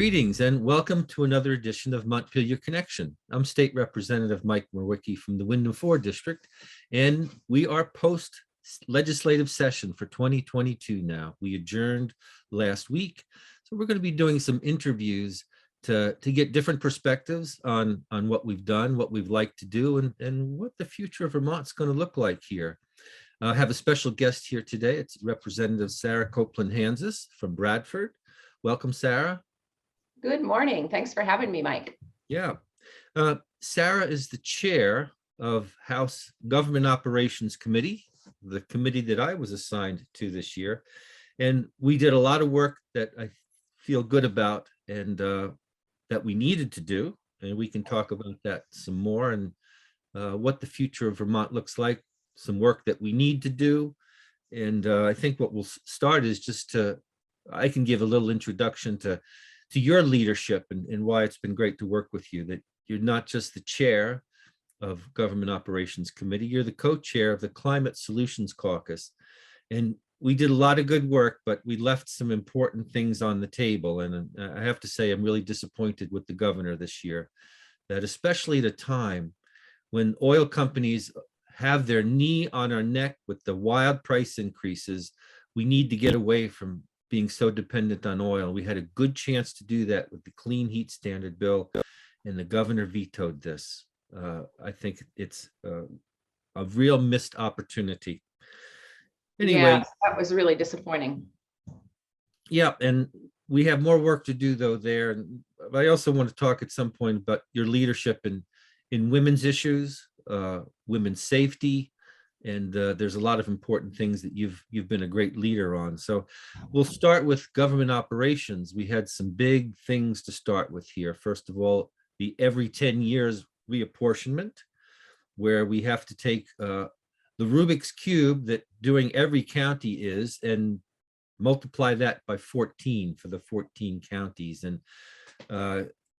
Greetings and welcome to another edition of Montpelier Connection. I'm State Representative Mike Mrowicki from the Wyndham 4 District, and we are post-legislative session for 2022 now. We adjourned last week, so we're going to be doing some interviews to get different perspectives on what we've done, what we've liked to do, and what the future of Vermont's going to look like here. I have a special guest here today. It's Representative Sarah Copeland-Hanzas from Bradford. Welcome, Sarah. Good morning. Thanks for having me, Mike. Yeah. Sarah is the chair of House Government Operations Committee, the committee that I was assigned to this year. And we did a lot of work that I feel good about and that we needed to do. And we can talk about that some more and what the future of Vermont looks like, some work that we need to do. And I think what we'll start is just I can give a little introduction to your leadership and why it's been great to work with you, that you're not just the chair of Government Operations Committee, you're the co-chair of the Climate Solutions Caucus. And we did a lot of good work, but we left some important things on the table. And I have to say, I'm really disappointed with the governor this year, that especially at a time when oil companies have their knee on our neck with the wild price increases, we need to get away from being so dependent on oil. We had a good chance to do that with the Clean Heat Standard bill, and the governor vetoed this. I think it's a real missed opportunity. Anyway, yeah, that was really disappointing. Yeah, and we have more work to do though there. And I also want to talk at some point about your leadership in women's issues, women's safety, and there's a lot of important things that you've been a great leader on. So we'll start with government operations. We had some big things to start with here. First of all, the every 10 years reapportionment, where we have to take the Rubik's Cube that doing every county is and multiply that by 14 for the 14 counties. And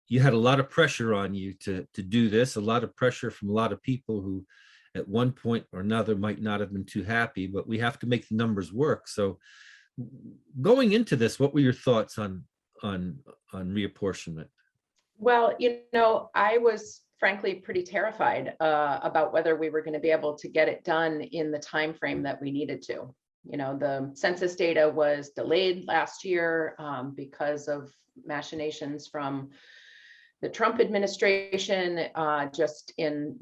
you had a lot of pressure on you to do this, a lot of pressure from a lot of people who at one point or another might not have been too happy, but we have to make the numbers work. So going into this, what were your thoughts on reapportionment? Well, I was frankly pretty terrified about whether we were going to be able to get it done in the time frame that we needed to. The census data was delayed last year because of machinations from the Trump administration, just in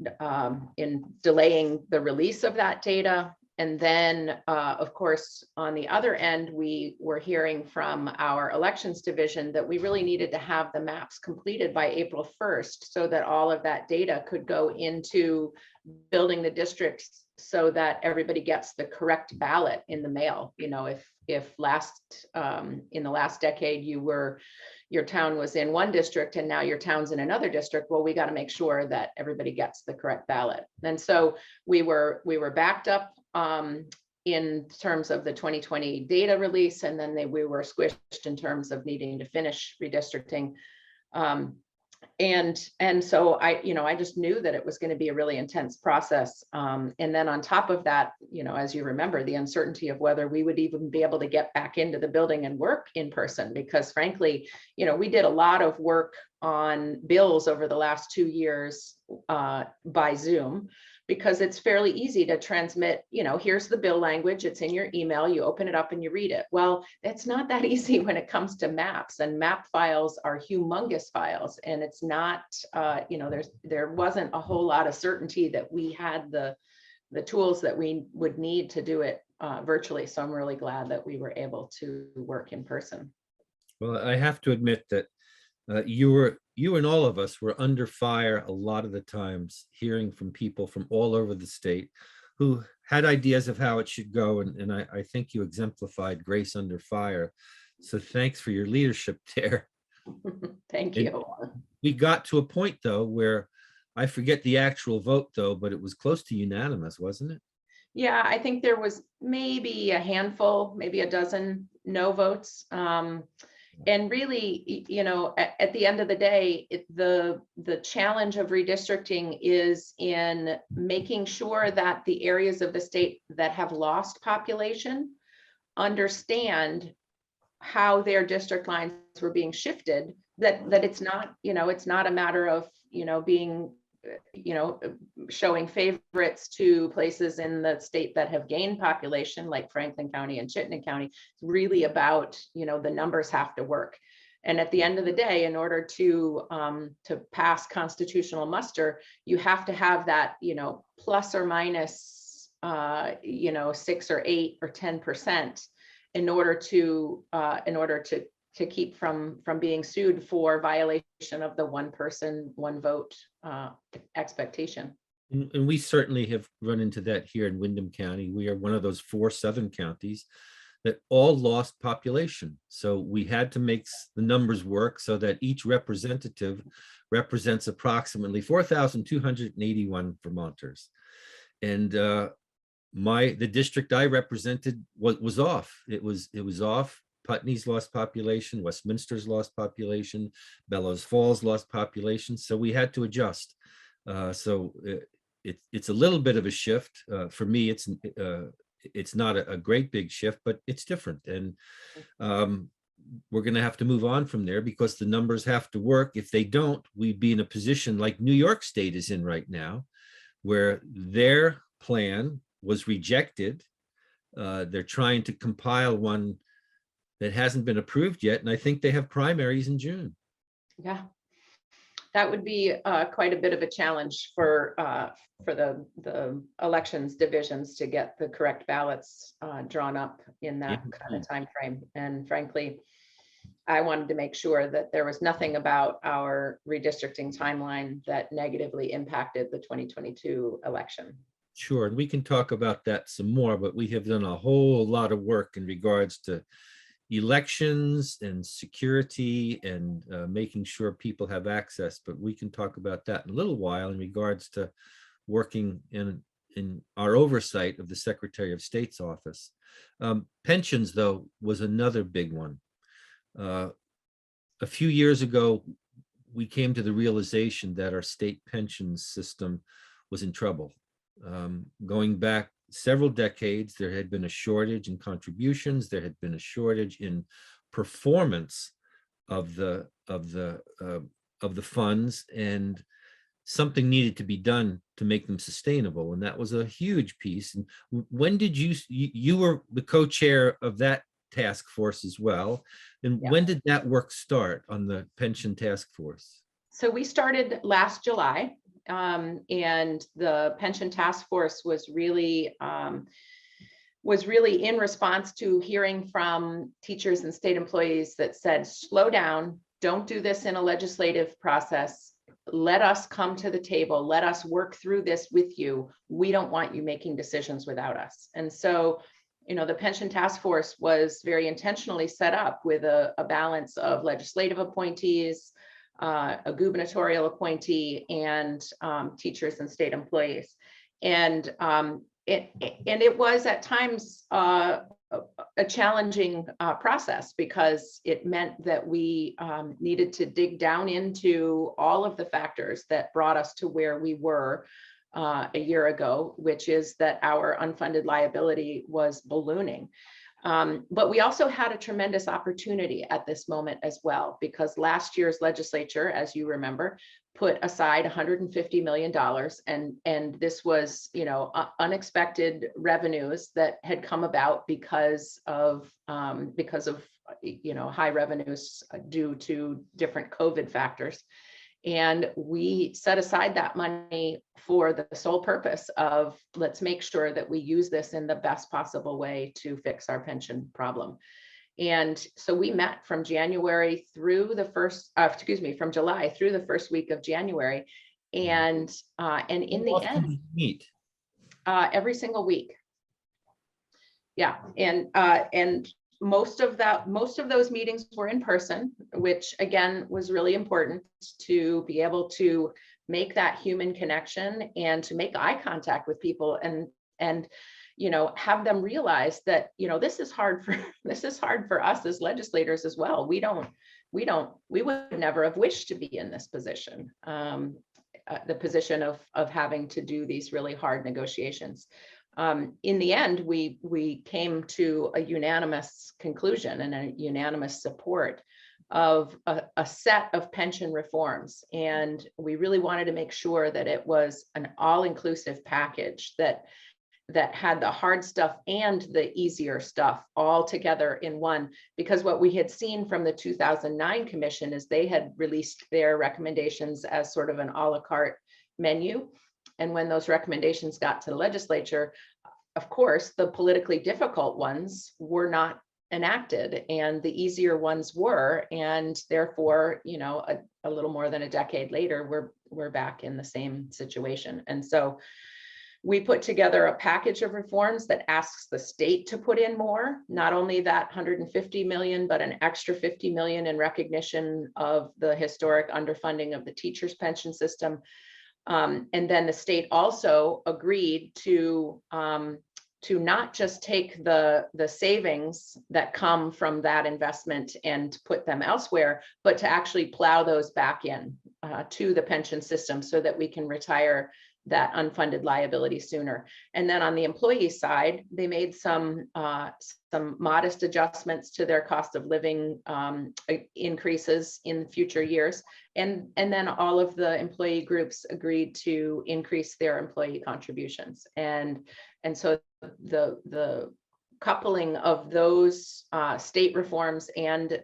delaying the release of that data. And then, of course, on the other end, we were hearing from our elections division that we really needed to have the maps completed by April 1st so that all of that data could go into building the districts so that everybody gets the correct ballot in the mail. If in the last decade your town was in one district and now your town's in another district, well, we got to make sure that everybody gets the correct ballot. And so we were backed up in terms of the 2020 data release, and then we were squished in terms of needing to finish redistricting. And so I just knew that it was going to be a really intense process. And then on top of that, as you remember, the uncertainty of whether we would even be able to get back into the building and work in person, because frankly, we did a lot of work on bills over the last 2 years by Zoom, because it's fairly easy to transmit, here's the bill language, it's in your email, you open it up and you read it. Well, it's not that easy when it comes to maps, and map files are humongous files. And it's not, there wasn't a whole lot of certainty that we had the tools that we would need to do it virtually. So I'm really glad that we were able to work in person. Well, I have to admit that you and all of us were under fire a lot of the times, hearing from people from all over the state who had ideas of how it should go. And I think you exemplified grace under fire. So thanks for your leadership there. Thank you. And we got to a point, though, where I forget the actual vote, though, but it was close to unanimous, wasn't it? Yeah, I think there was maybe a handful, maybe a dozen no votes. And really, at the end of the day, the challenge of redistricting is in making sure that the areas of the state that have lost population understand how their district lines were being shifted that it's not, it's not a matter of, being, showing favorites to places in the state that have gained population, like Franklin County and Chittenden County. It's really about, the numbers have to work. And at the end of the day, in order to pass constitutional muster, you have to have that, plus or minus, 6 or 8 or 10% in order to keep from being sued for violation of the one person, one vote expectation. And we certainly have run into that here in Windham County. We are one of those 4 southern counties that all lost population. So we had to make the numbers work so that each representative represents approximately 4,281 Vermonters. And the district I represented was off. It was off. Putney's lost population, Westminster's lost population, Bellows Falls lost population. So we had to adjust. So it's a little bit of a shift. For me, it's not a great big shift, but it's different. And we're going to have to move on from there because the numbers have to work. If they don't, we'd be in a position like New York State is in right now, where their plan was rejected. They're trying to compile one that hasn't been approved yet. And I think they have primaries in June. Yeah, that would be quite a bit of a challenge for the elections divisions to get the correct ballots drawn up in that kind of time frame. And frankly, I wanted to make sure that there was nothing about our redistricting timeline that negatively impacted the 2022 election. Sure, and we can talk about that some more, but we have done a whole lot of work in regards to elections and security and making sure people have access, but we can talk about that in a little while in regards to working in our oversight of the Secretary of State's office. Pensions, though, was another big one. A few years ago, we came to the realization that our state pension system was in trouble. Going back several decades, there had been a shortage in contributions. There had been a shortage in performance of the funds, and something needed to be done to make them sustainable. And that was a huge piece. And when did you were the co-chair of that task force as well? And when did that work start on the pension task force? So we started last July. And the pension task force was really in response to hearing from teachers and state employees that said, slow down, don't do this in a legislative process. Let us come to the table. Let us work through this with you. We don't want you making decisions without us. And so, the pension task force was very intentionally set up with a balance of legislative appointees, a gubernatorial appointee, and teachers and state employees. And it was at times a challenging process, because it meant that we needed to dig down into all of the factors that brought us to where we were a year ago, which is that our unfunded liability was ballooning. But we also had a tremendous opportunity at this moment as well, because last year's legislature, as you remember, put aside $150 million, and this was, unexpected revenues that had come about because of high revenues due to different COVID factors. And we set aside that money for the sole purpose of, let's make sure that we use this in the best possible way to fix our pension problem. And so we met from January through the from July through the first week of January. And in the end, meet every single week. Yeah. And most of those meetings were in person, which again was really important to be able to make that human connection and to make eye contact with people and have them realize that this is hard for us as legislators as well. We would never have wished to be in this position, the position of having to do these really hard negotiations. In the end, we came to a unanimous conclusion and a unanimous support of a set of pension reforms. And we really wanted to make sure that it was an all-inclusive package that had the hard stuff and the easier stuff all together in one. Because what we had seen from the 2009 commission is they had released their recommendations as sort of an a la carte menu. And when those recommendations got to the legislature, of course, the politically difficult ones were not enacted and the easier ones were. And therefore, you know, a little more than a decade later, we're back in the same situation. And so we put together a package of reforms that asks the state to put in more, not only that 150 million, but an extra 50 million in recognition of the historic underfunding of the teachers' pension system. And then the state also agreed to not just take the savings that come from that investment and put them elsewhere, but to actually plow those back in to the pension system so that we can retire that unfunded liability sooner. And then on the employee side, they made some modest adjustments to their cost of living increases in future years. And then all of the employee groups agreed to increase their employee contributions. And so the coupling of those state reforms and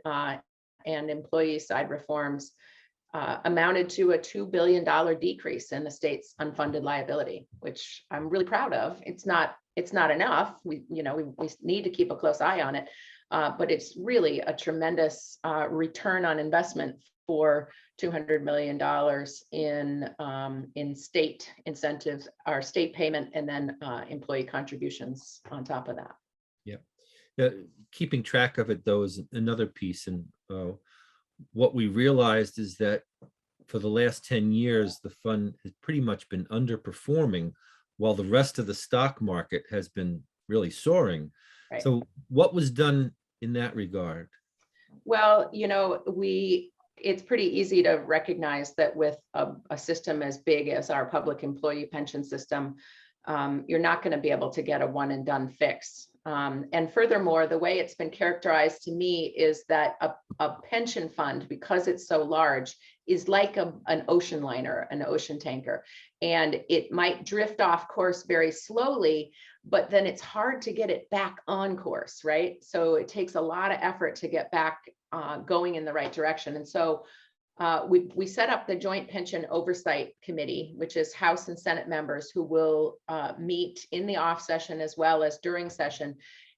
employee side reforms amounted to a $2 billion decrease in the state's unfunded liability, which I'm really proud of. It's not enough. We need to keep a close eye on it, but it's really a tremendous return on investment for $200 million in state incentives, our state payment, and then employee contributions on top of that. Yeah, keeping track of it though is another piece, and what we realized is that for the last 10 years, the fund has pretty much been underperforming while the rest of the stock market has been really soaring. Right. So what was done in that regard? Well, it's pretty easy to recognize that with a system as big as our public employee pension system, you're not going to be able to get a one and done fix. And furthermore, the way it's been characterized to me is that a pension fund, because it's so large, is like an ocean liner, an ocean tanker. And it might drift off course very slowly, but then it's hard to get it back on course, right? So it takes a lot of effort to get back going in the right direction. And so we set up the Joint Pension Oversight Committee, which is House and Senate members who will meet in the off session as well as during session.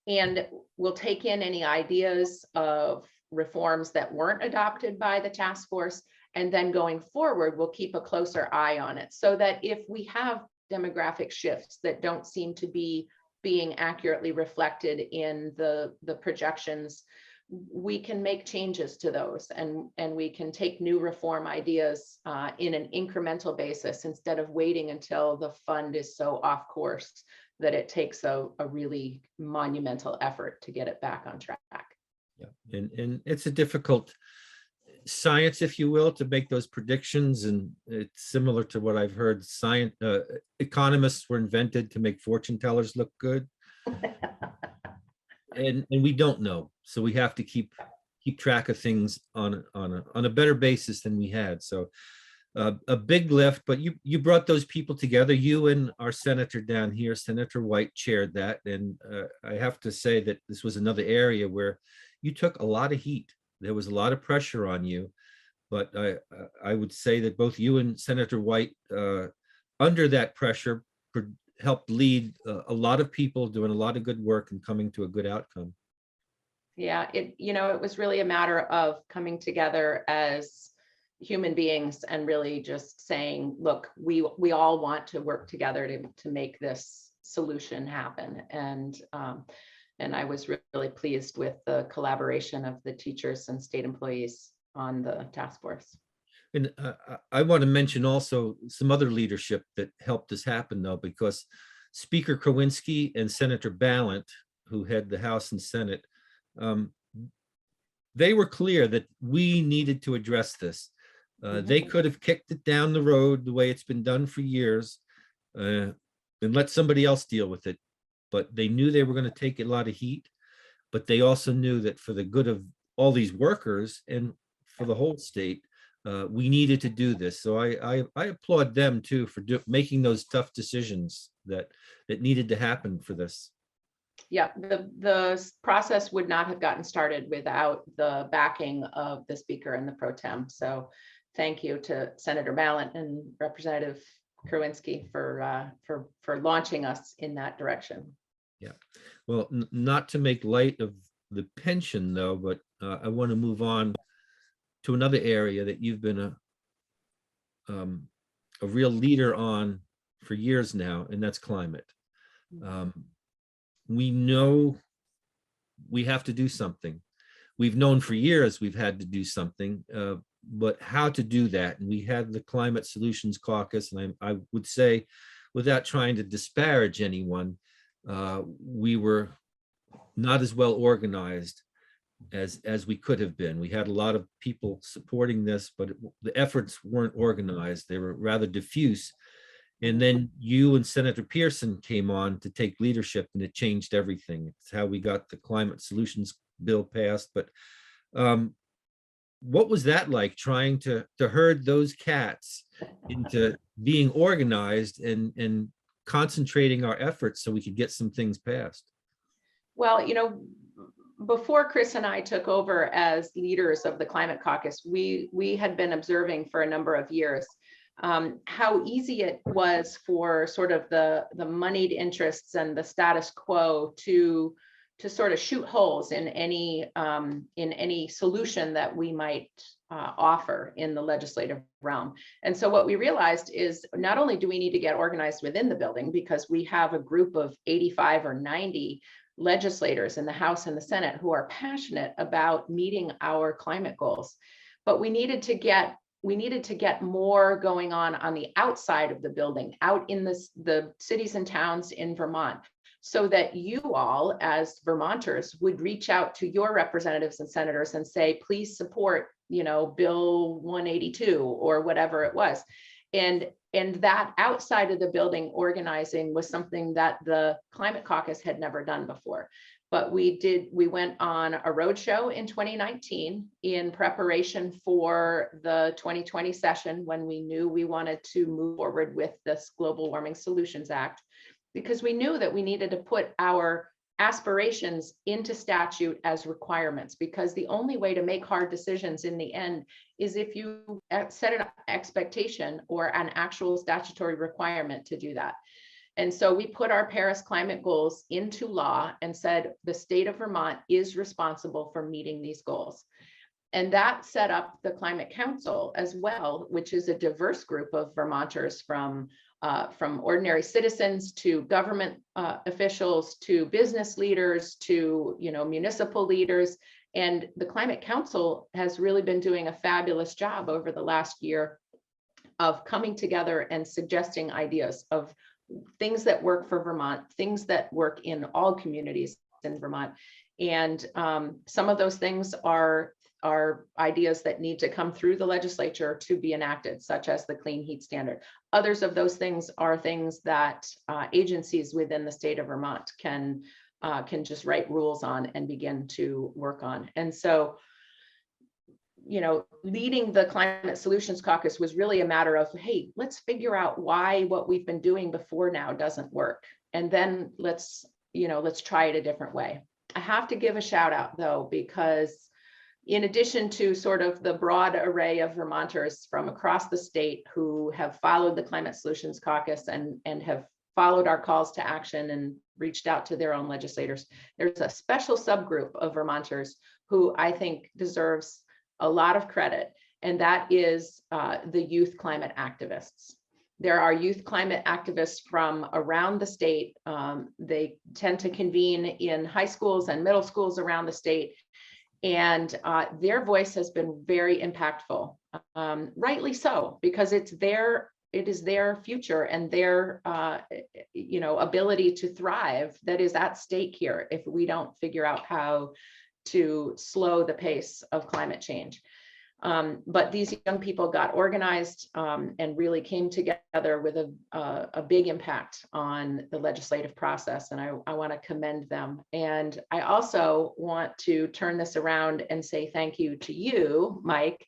And we'll take in any ideas of reforms that weren't adopted by the task force. And then going forward, we'll keep a closer eye on it so that if we have demographic shifts that don't seem to be being accurately reflected in the projections, we can make changes to those and we can take new reform ideas in an incremental basis instead of waiting until the fund is so off course that it takes a really monumental effort to get it back on track. Yeah, and it's a difficult science, if you will, to make those predictions, and it's similar to what I've heard. Economists were invented to make fortune tellers look good. And we don't know, so we have to keep track of things on a better basis than we had. So a big lift, but you brought those people together. You and our senator down here, Senator White, chaired that, and I have to say that this was another area where you took a lot of heat. There was a lot of pressure on you, but I would say that both you and Senator White, under that pressure, helped lead a lot of people doing a lot of good work and coming to a good outcome. Yeah, it was really a matter of coming together as human beings and really just saying, look, we all want to work together to make this solution happen. And I was really pleased with the collaboration of the teachers and state employees on the task force. And I want to mention also some other leadership that helped this happen, though, because Speaker Kowinski and Senator Ballant, who head the House and Senate, they were clear that we needed to address this. They could have kicked it down the road the way it's been done for years and let somebody else deal with it. But they knew they were going to take a lot of heat, but they also knew that for the good of all these workers and for the whole state. We needed to do this. So I applaud them too for making those tough decisions that needed to happen for this. Yeah, the process would not have gotten started without the backing of the speaker and the pro tem. So thank you to Senator Mallon and Representative Krawinski for launching us in that direction. Yeah, well, not to make light of the pension though, but I want to move on to another area that you've been a real leader on for years now, and that's climate. We know we have to do something. We've known for years we've had to do something, but how to do that? And we had the Climate Solutions Caucus, and I would say, without trying to disparage anyone, we were not as well organized as we could have been. We had a lot of people supporting this, but the efforts weren't organized. They were rather diffuse. And then you and Senator Pearson came on to take leadership, and it changed everything. It's how we got the Climate Solutions Bill passed. But what was that like, trying to herd those cats into being organized and concentrating our efforts so we could get some things passed? Well, before Chris and I took over as leaders of the Climate Caucus, we had been observing for a number of years how easy it was for sort of the moneyed interests and the status quo to sort of shoot holes in any solution that we might offer in the legislative realm. And so what we realized is not only do we need to get organized within the building, because we have a group of 85 or 90 legislators in the House and the Senate who are passionate about meeting our climate goals, but we needed to get more going on the outside of the building, out in the cities and towns in Vermont, so that you all as Vermonters would reach out to your representatives and senators and say, please support, Bill 182 or whatever it was. And that outside of the building organizing was something that the Climate Caucus had never done before. But we went on a roadshow in 2019 in preparation for the 2020 session, when we knew we wanted to move forward with this Global Warming Solutions Act, because we knew that we needed to put our aspirations into statute as requirements, because the only way to make hard decisions in the end is if you set an expectation or an actual statutory requirement to do that. And so we put our Paris climate goals into law and said the state of Vermont is responsible for meeting these goals. And that set up the Climate Council as well, which is a diverse group of Vermonters from ordinary citizens to government officials to business leaders to municipal leaders. And the Climate Council has really been doing a fabulous job over the last year of coming together and suggesting ideas of things that work for Vermont, things that work in all communities in Vermont. And some of those things are ideas that need to come through the legislature to be enacted, such as the clean heat standard. Others of those things are things that agencies within the state of Vermont can just write rules on and begin to work on. And so, leading the Climate Solutions Caucus was really a matter of, hey, let's figure out why what we've been doing before now doesn't work. And then let's try it a different way. I have to give a shout out though, because in addition to sort of the broad array of Vermonters from across the state who have followed the Climate Solutions Caucus and have followed our calls to action and reached out to their own legislators, there's a special subgroup of Vermonters who I think deserves a lot of credit, and that is the youth climate activists. There are youth climate activists from around the state. They tend to convene in high schools and middle schools around the state, and their voice has been very impactful, rightly so, because it is their future and their ability to thrive that is at stake here if we don't figure out how to slow the pace of climate change. But these young people got organized and really came together with a big impact on the legislative process. And I want to commend them. And I also want to turn this around and say thank you to you, Mike,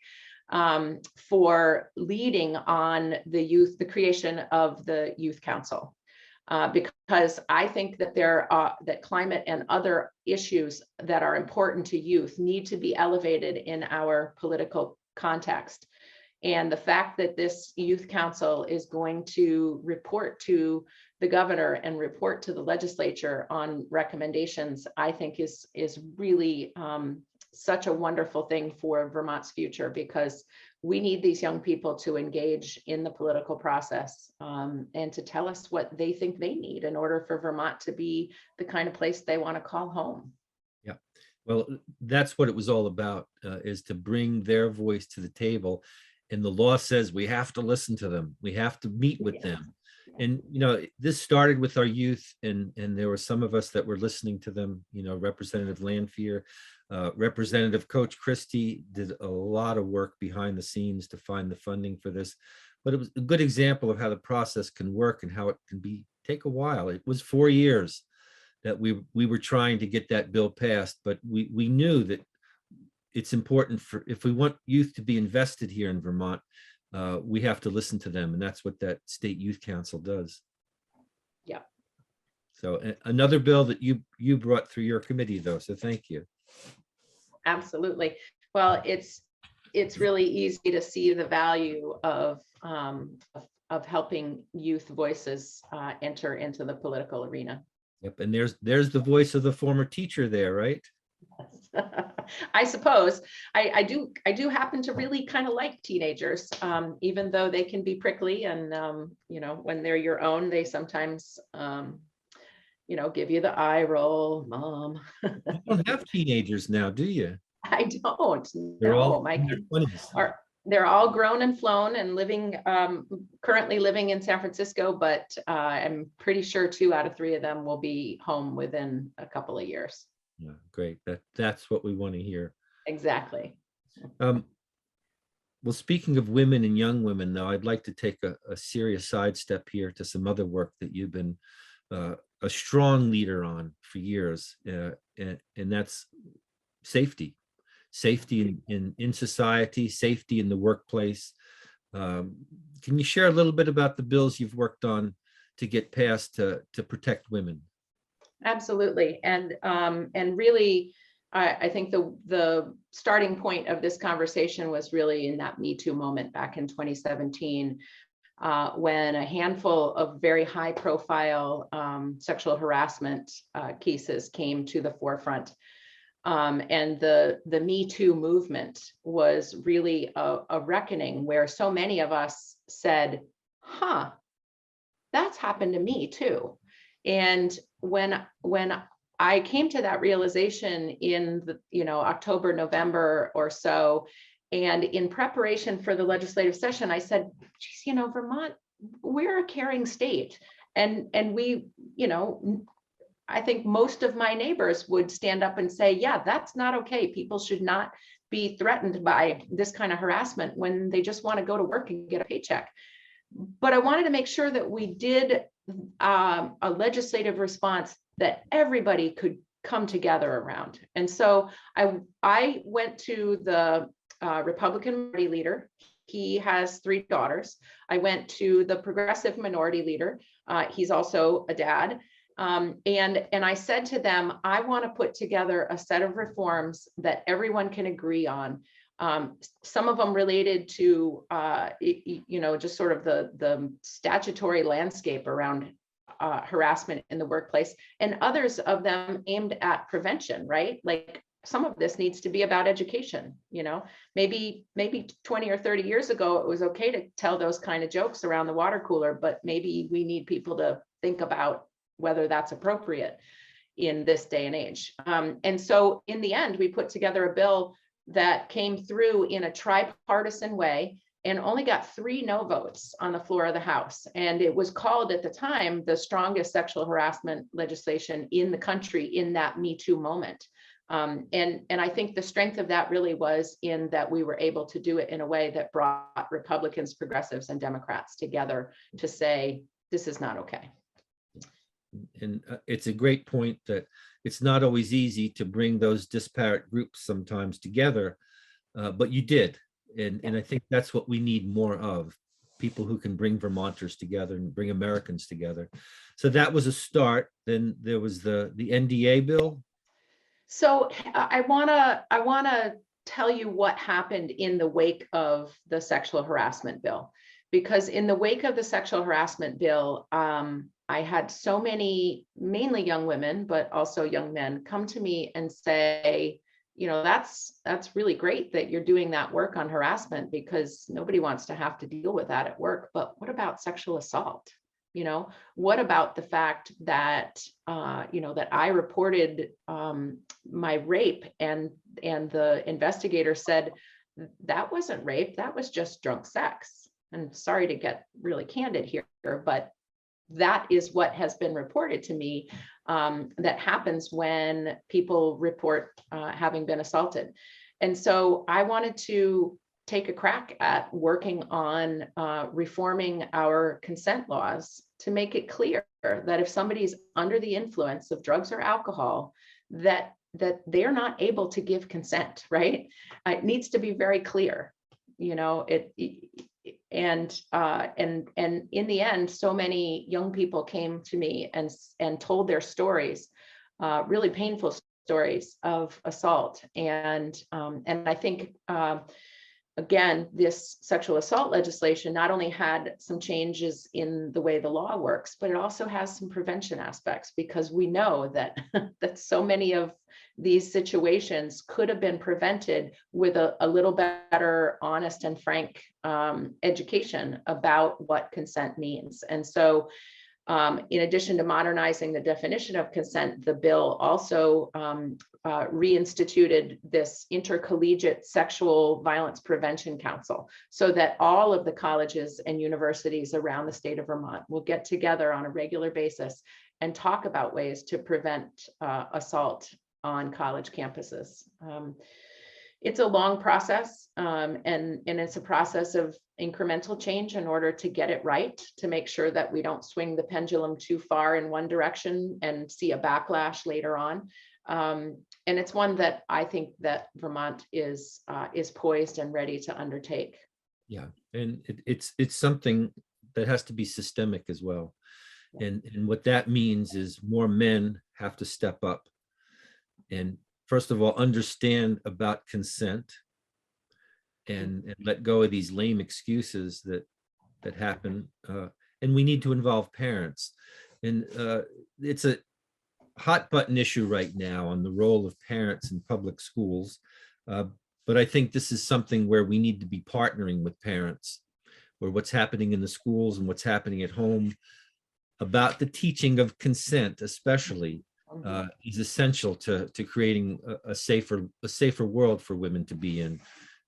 for leading on the creation of the Youth Council. Because I think that that climate and other issues that are important to youth need to be elevated in our political context. And the fact that this Youth Council is going to report to the governor and report to the legislature on recommendations, I think is really such a wonderful thing for Vermont's future, because we need these young people to engage in the political process and to tell us what they think they need in order for Vermont to be the kind of place they want to call home. Yeah, well, that's what it was all about, is to bring their voice to the table. And the law says we have to listen to them. We have to meet with them. And, this started with our youth, and there were some of us that were listening to them, Representative Lanfear, Representative Coach Christie did a lot of work behind the scenes to find the funding for this. But it was a good example of how the process can work and how it can take a while. It was 4 years that we were trying to get that bill passed, but we knew that it's important if we want youth to be invested here in Vermont, we have to listen to them, and that's what that State Youth Council does. Yeah. So another bill that you brought through your committee, though, so thank you. Absolutely. Well, it's really easy to see the value of helping youth voices enter into the political arena. Yep, and there's the voice of the former teacher there, right? I suppose I do happen to really kind of like teenagers, even though they can be prickly, and when they're your own, they sometimes give you the eye roll, Mom. You don't have teenagers now, do you? I don't. They're all No, my in their kids 20s. they're all grown and flown and currently living in San Francisco, but I'm pretty sure 2 out of 3 of them will be home within a couple of years. Yeah, great. That's what we want to hear. Exactly. Well, speaking of women and young women, though, I'd like to take a serious sidestep here to some other work that you've been a strong leader on for years, and that's safety in society, safety in the workplace. Can you share a little bit about the bills you've worked on to get passed to protect women? Absolutely. And really, I think the starting point of this conversation was really in that Me Too moment back in 2017, when a handful of very high profile sexual harassment cases came to the forefront. And the Me Too movement was really a reckoning where so many of us said, that's happened to me too. And when I came to that realization in October, November or so, and in preparation for the legislative session, I said, geez, Vermont, we're a caring state. And we, I think most of my neighbors would stand up and say, yeah, that's not okay. People should not be threatened by this kind of harassment when they just want to go to work and get a paycheck. But I wanted to make sure that we did a legislative response that everybody could come together around. And so I went to the Republican minority leader. He has 3 daughters. I went to the progressive minority leader. He's also a dad. And I said to them, I want to put together a set of reforms that everyone can agree on. Some of them related to, just sort of the statutory landscape around harassment in the workplace, and others of them aimed at prevention, right? Like some of this needs to be about education. Maybe 20 or 30 years ago, it was okay to tell those kind of jokes around the water cooler, but maybe we need people to think about whether that's appropriate in this day and age. And so in the end, we put together a bill that came through in a tripartisan way and only got 3 no votes on the floor of the House. And it was called at the time the strongest sexual harassment legislation in the country in that Me Too moment. And I think the strength of that really was in that we were able to do it in a way that brought Republicans, progressives, and Democrats together to say, this is not okay. And it's a great point that it's not always easy to bring those disparate groups sometimes together, but you did. And I think that's what we need more of, people who can bring Vermonters together and bring Americans together. So that was a start. Then there was the NDA bill. So I wanna tell you what happened in the wake of the sexual harassment bill, because in the wake of the sexual harassment bill, I had so many, mainly young women, but also young men, come to me and say, you know, that's really great that you're doing that work on harassment, because nobody wants to have to deal with that at work. But what about sexual assault? You know, what about the fact that, you know, that I reported my rape, and the investigator said that wasn't rape, that was just drunk sex. And sorry to get really candid here, but that is what has been reported to me, that happens when people report having been assaulted. And so I wanted to take a crack at working on reforming our consent laws to make it clear that if somebody's under the influence of drugs or alcohol, that they're not able to give consent, right? It needs to be very clear, you know, and in the end, so many young people came to me and told their stories, really painful stories of assault. And I think, again, this sexual assault legislation not only had some changes in the way the law works, but it also has some prevention aspects, because we know that that so many of these situations could have been prevented with a little better, honest and frank education about what consent means. And so in addition to modernizing the definition of consent, the bill also reinstituted this intercollegiate sexual violence prevention council, so that all of the colleges and universities around the state of Vermont will get together on a regular basis and talk about ways to prevent assault on college campuses. It's a long process, and it's a process of incremental change in order to get it right, to make sure that we don't swing the pendulum too far in one direction and see a backlash later on. And it's one that I think that Vermont is poised and ready to undertake. Yeah, and it's something that has to be systemic as well. And what that means is more men have to step up and, first of all, understand about consent and let go of these lame excuses that happen. And we need to involve parents. And it's a hot button issue right now on the role of parents in public schools. But I think this is something where we need to be partnering with parents, where what's happening in the schools and what's happening at home about the teaching of consent, especially, is essential to creating a safer world for women to be in.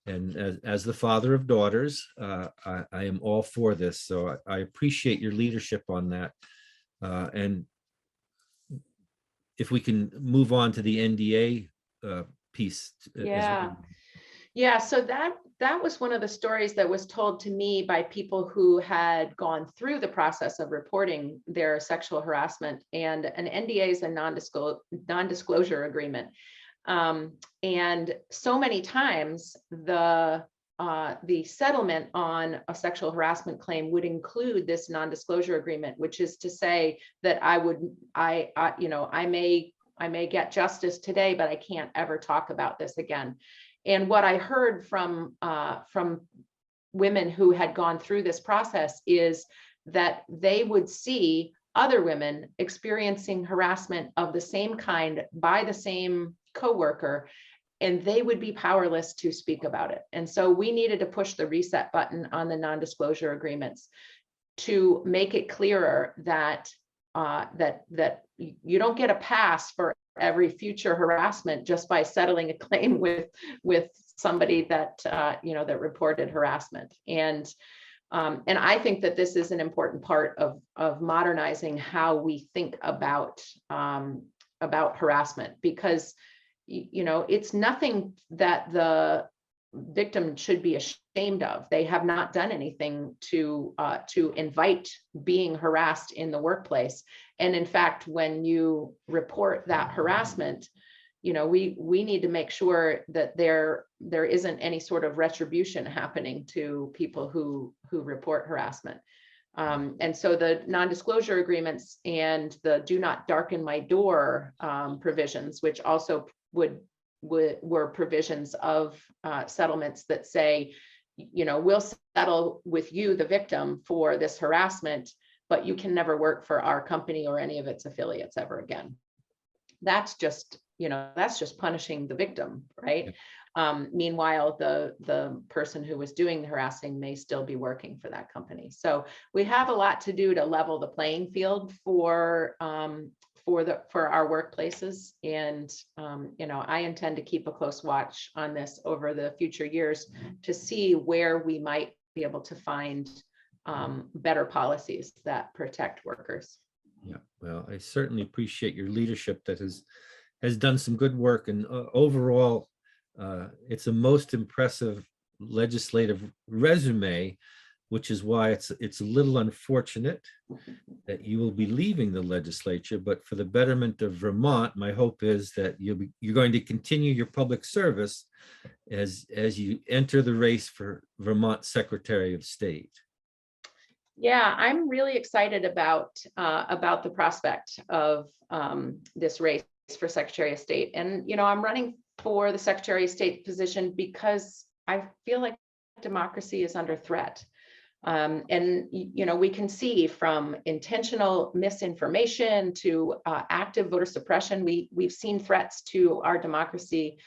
And as the father of daughters, I am all for this. So I appreciate your leadership on that. And if we can move on to the NDA piece. Yeah. So that was one of the stories that was told to me by people who had gone through the process of reporting their sexual harassment. And an NDA is a non-disclosure agreement. And so many times the settlement on a sexual harassment claim would include this non-disclosure agreement, which is to say that I may get justice today, but I can't ever talk about this again. And what I heard from women who had gone through this process is that they would see other women experiencing harassment of the same kind by the same coworker, and they would be powerless to speak about it. And so we needed to push the reset button on the non-disclosure agreements to make it clearer that that you don't get a pass for every future harassment just by settling a claim with somebody that that reported harassment. And I think that this is an important part of modernizing how we think about harassment, because it's nothing that the victim should be ashamed of. They have not done anything to invite being harassed in the workplace. And in fact, when you report that harassment, we need to make sure that there isn't any sort of retribution happening to people who report harassment. And so the non-disclosure agreements and the do not darken my door provisions, which also were provisions of settlements that say, we'll settle with you, the victim, for this harassment, but you can never work for our company or any of its affiliates ever again. That's just punishing the victim, right? Meanwhile, the person who was doing the harassing may still be working for that company. So we have a lot to do to level the playing field for our workplaces. And, I intend to keep a close watch on this over the future years to see where we might be able to find better policies that protect workers. Yeah, well, I certainly appreciate your leadership that has done some good work, and overall, it's a most impressive legislative resume, which is why it's a little unfortunate that you will be leaving the legislature. But for the betterment of Vermont, my hope is that you're going to continue your public service as you enter the race for Vermont Secretary of State. Yeah, I'm really excited about the prospect of this race for Secretary of State. And, I'm running for the Secretary of State position because I feel like democracy is under threat. And, we can see from intentional misinformation to active voter suppression, we've seen threats to our democracy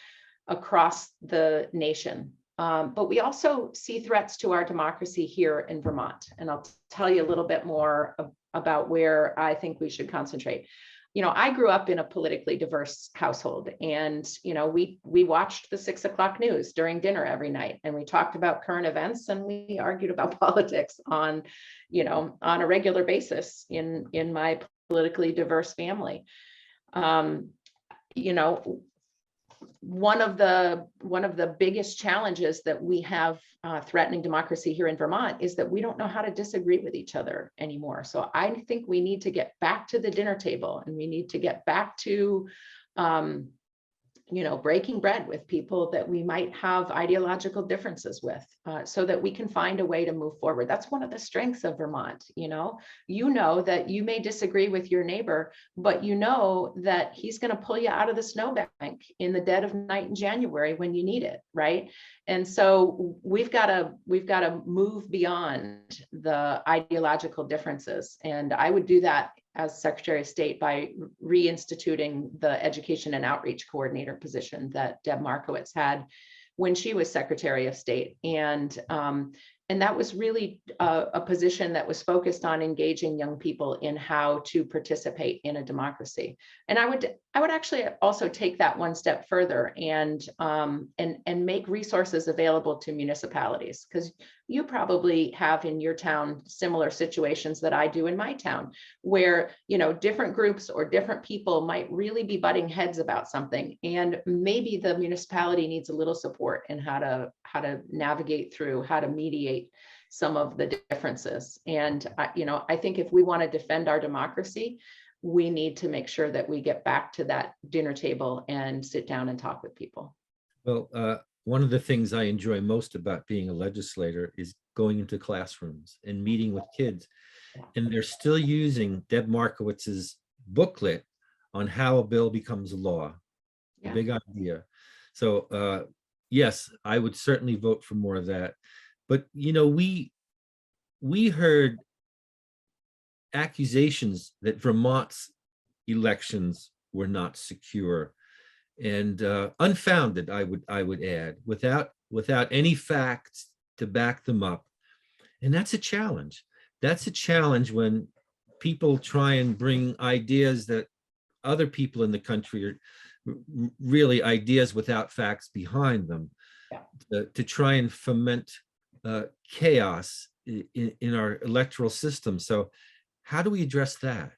across the nation. But we also see threats to our democracy here in Vermont. And I'll tell you a little bit more about where I think we should concentrate. I grew up in a politically diverse household, and, we watched the 6 o'clock news during dinner every night, and we talked about current events, and we argued about politics on a regular basis in my politically diverse family. One of the biggest challenges that we have threatening democracy here in Vermont is that we don't know how to disagree with each other anymore. So I think we need to get back to the dinner table, and we need to get back to breaking bread with people that we might have ideological differences with, so that we can find a way to move forward. That's one of the strengths of Vermont. That you may disagree with your neighbor, but that he's going to pull you out of the snowbank in the dead of night in January when you need it, right? And so we've got to move beyond the ideological differences. And I would do that as Secretary of State by reinstituting the education and outreach coordinator position that Deb Markowitz had when she was Secretary of State. And that was really a position that was focused on engaging young people in how to participate in a democracy. And I would actually also take that one step further and make resources available to municipalities, because you probably have in your town similar situations that I do in my town, where different groups or different people might really be butting heads about something, and maybe the municipality needs a little support in how to navigate through, how to mediate some of the differences. And I think if we want to defend our democracy, we need to make sure that we get back to that dinner table and sit down and talk with people. Well, one of the things I enjoy most about being a legislator is going into classrooms and meeting with kids. And they're still using Deb Markowitz's booklet on how a bill becomes a law. Yeah. A big idea. So yes, I would certainly vote for more of that. But we heard accusations that Vermont's elections were not secure and unfounded, I would add, without any facts to back them up. And that's a challenge. That's a challenge when people try and bring ideas that other people in the country are really ideas without facts behind them, to try and foment chaos in our electoral system. So how do we address that?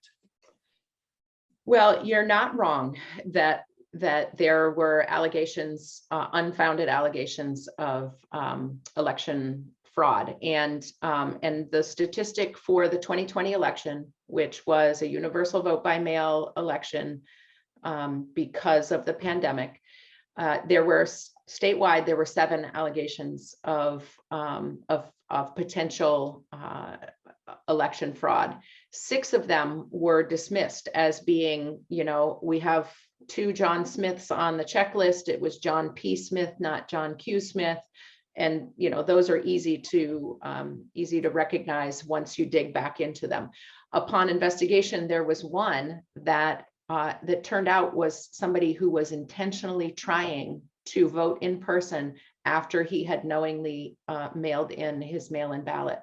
Well, you're not wrong that that there were allegations, unfounded allegations of election fraud. And the statistic for the 2020 election, which was a universal vote by mail election because of the pandemic, there were statewide, there were 7 allegations of potential election fraud. 6 of them were dismissed as being, we have 2 John Smiths on the checklist. It was John P. Smith, not John Q. Smith. And, those are easy to recognize once you dig back into them. Upon investigation, there was one that turned out was somebody who was intentionally trying to vote in person after he had knowingly mailed in his mail-in ballot.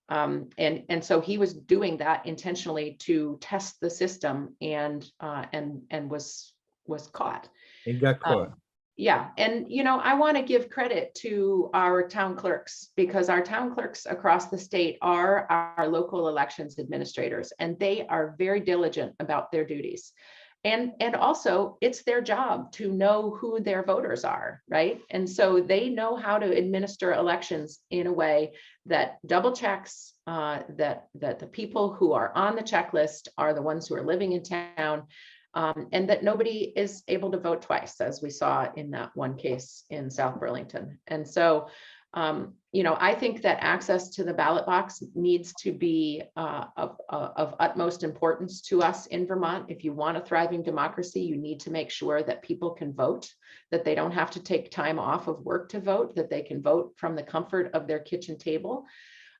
And so he was doing that intentionally to test the system and was caught. And got caught. Yeah. And, I want to give credit to our town clerks, because our town clerks across the state are our local elections administrators, and they are very diligent about their duties. And also it's their job to know who their voters are, right? And so they know how to administer elections in a way that double checks that the people who are on the checklist are the ones who are living in town, and that nobody is able to vote twice, as we saw in that one case in South Burlington. And so, I think that access to the ballot box needs to be of utmost importance to us in Vermont. If you want a thriving democracy, you need to make sure that people can vote, that they don't have to take time off of work to vote, that they can vote from the comfort of their kitchen table.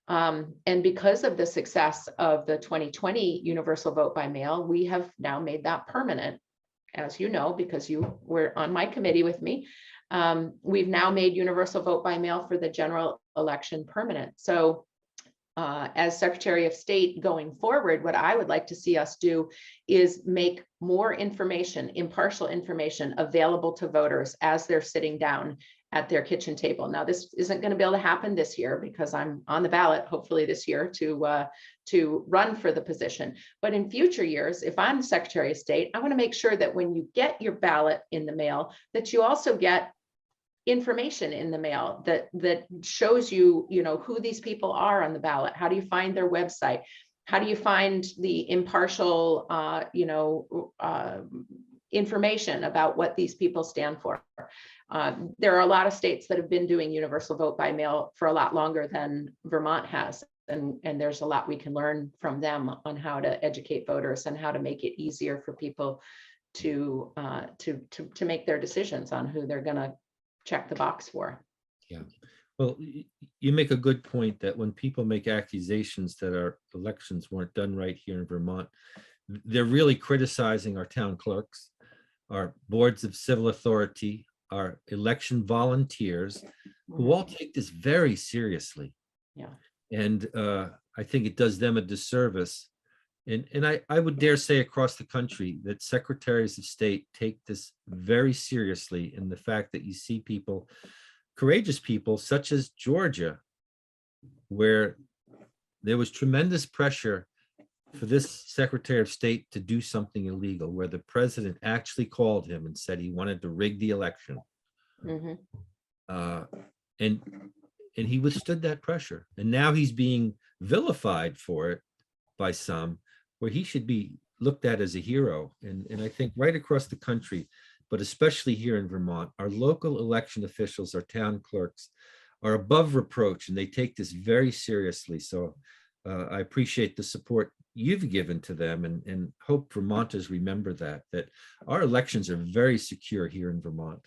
And because of the success of the 2020 universal vote by mail, we have now made that permanent, as you know, because you were on my committee with me. We've now made universal vote by mail for the general election permanent. So as Secretary of State going forward, what I would like to see us do is make more information, impartial information, available to voters as they're sitting down at their kitchen table. Now, this isn't going to be able to happen this year because I'm on the ballot, hopefully this year, to run for the position. But in future years, if I'm the Secretary of State, I want to make sure that when you get your ballot in the mail, that you also get information in the mail that shows you, who these people are on the ballot. How do you find their website? How do you find the impartial, information about what these people stand for? There are a lot of states that have been doing universal vote by mail for a lot longer than Vermont has. And there's a lot we can learn from them on how to educate voters and how to make it easier for people to make their decisions on who they're going to check the box for. Yeah. Well, you make a good point that when people make accusations that our elections weren't done right here in Vermont, they're really criticizing our town clerks, our boards of civil authority, our election volunteers, who all take this very seriously. Yeah. And I think it does them a disservice. And I would dare say across the country that secretaries of state take this very seriously, in the fact that you see people, courageous people such as Georgia, where there was tremendous pressure for this Secretary of State to do something illegal, where the president actually called him and said he wanted to rig the election. And he withstood that pressure. And now he's being vilified for it by some, where he should be looked at as a hero. And I think right across the country, but especially here in Vermont, our local election officials, our town clerks, are above reproach, and they take this very seriously. So I appreciate the support you've given to them, and hope Vermonters remember that our elections are very secure here in Vermont.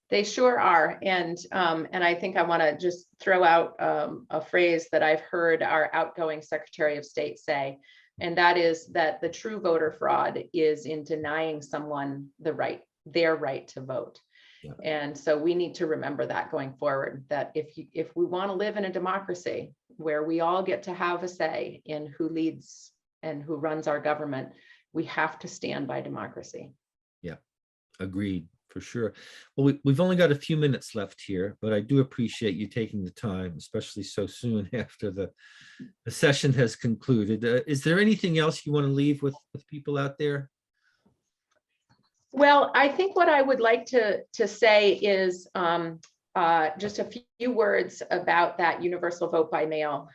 They sure are. And I think I want to just throw out a phrase that I've heard our outgoing Secretary of State say, and that is that the true voter fraud is in denying someone their right to vote. Yeah. And so we need to remember that going forward, that if we want to live in a democracy where we all get to have a say in who leads and who runs our government, we have to stand by democracy. Yeah, agreed. For sure. Well, we've only got a few minutes left here, but I do appreciate you taking the time, especially so soon after the session has concluded. Is there anything else you want to leave with people out there? Well, I think what I would like to say is just a few words about that universal vote by mail.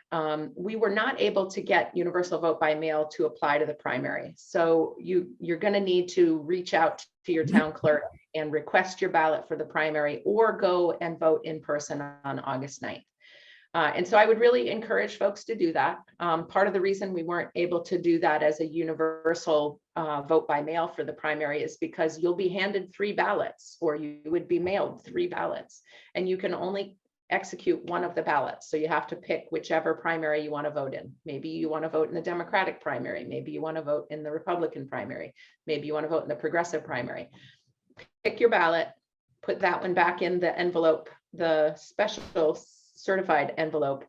We were not able to get universal vote by mail to apply to the primary. So you're going to need to reach out to your town clerk and request your ballot for the primary, or go and vote in person on August 9th. And so I would really encourage folks to do that. Part of the reason we weren't able to do that as a universal vote by mail for the primary is because you'll be handed 3 ballots, or you would be mailed 3 ballots, and you can only execute one of the ballots. So you have to pick whichever primary you want to vote in. Maybe you want to vote in the Democratic primary. Maybe you want to vote in the Republican primary. Maybe you want to vote in the Progressive primary. Pick your ballot, put that one back in the envelope, the special certified envelope,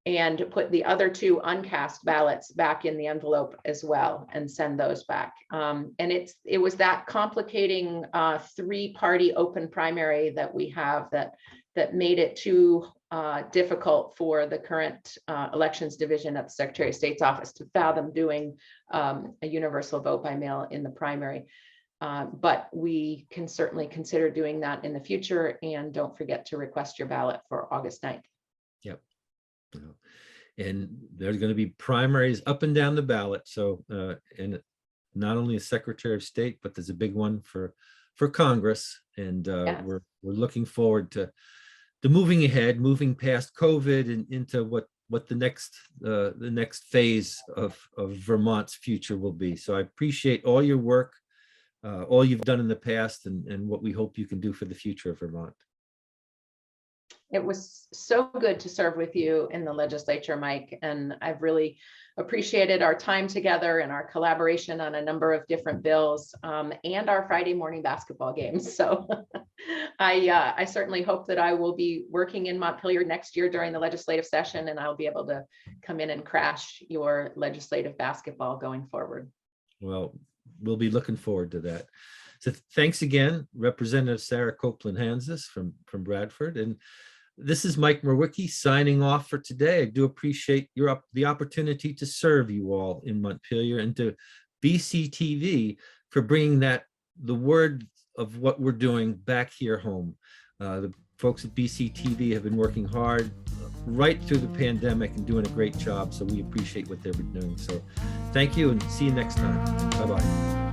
and put the other 2 uncast ballots back in the envelope as well, and send those back. And it was that complicating 3-party open primary that we have that made it too difficult for the current elections division at the Secretary of State's office to fathom doing a universal vote by mail in the primary. But we can certainly consider doing that in the future, and don't forget to request your ballot for August 9th. Yep. And there's going to be primaries up and down the ballot. So, and not only a Secretary of State, but there's a big one for Congress. And Yes. we're looking forward to moving ahead, moving past COVID and into what the next phase of Vermont's future will be. So I appreciate all your work, all you've done in the past, and what we hope you can do for the future of Vermont. It was so good to serve with you in the legislature, Mike, and I've really appreciated our time together and our collaboration on a number of different bills, and our Friday morning basketball games. So I certainly hope that I will be working in Montpelier next year during the legislative session, and I'll be able to come in and crash your legislative basketball going forward. Well, we'll be looking forward to that. So thanks again, Representative Sarah Copeland-Hanzas from Bradford. And this is Mike Mrowicki signing off for today. I do appreciate the opportunity to serve you all in Montpelier, and to BCTV for bringing the word of what we're doing back here home. The folks at BCTV have been working hard right through the pandemic and doing a great job. So we appreciate what they've been doing. So thank you, and see you next time. Bye-bye.